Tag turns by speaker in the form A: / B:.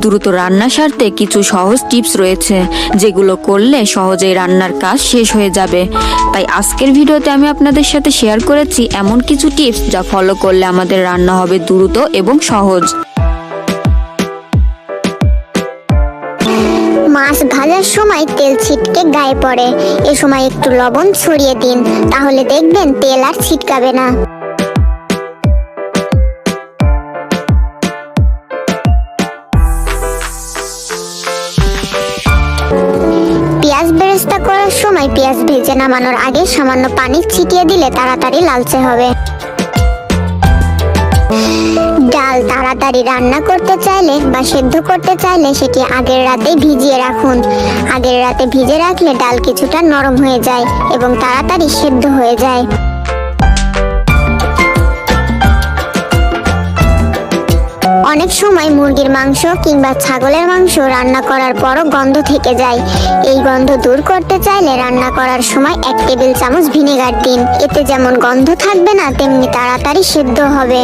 A: দ্রুত রান্না সারতে কিছু সহজ টিপস রয়েছে, যেগুলো করলে সহজেই রান্নার কাজ শেষ হয়ে যাবে। তাই আজকের ভিডিওতে আমি আপনাদের সাথে শেয়ার করেছি এমন কিছু টিপস যা ফলো করলে আমাদের রান্না হবে দ্রুত এবং সহজ।
B: মাছ ভাজার সময় তেল ছিটকে গায়ে পড়ে, এ সময় একটু লবণ ছড়িয়ে দিন, তাহলে দেখবেন তেল আর ছিটকাবে না। পেঁয়াজ বেরেস্তা করার সময় পেঁয়াজ ভেজে নামানোর আগে সামান্য পানি ছিটিয়ে দিলে তাড়াতাড়ি লালচে হবে। ডাল তাড়াতাড়ি রান্না করতে চাইলে বা সেদ্ধ করতে চাইলে সেটি আগের রাতেই ভিজিয়ে রাখুন। আগের রাতে ভিজে রাখলে ডাল কিছুটা নরম হয়ে যায় এবং তাড়াতাড়ি সেদ্ধ হয়ে যায়। অনেক সময় মুরগির মাংস কিংবা ছাগলের মাংস রান্না করার পরও গন্ধ থেকে যায়। এই গন্ধ দূর করতে চাইলে রান্না করার সময় 1 টেবিল চামচ ভিনেগার দিন। এতে যেমন গন্ধ থাকবে না, তেমনি তাড়াতাড়ি সেদ্ধ হবে।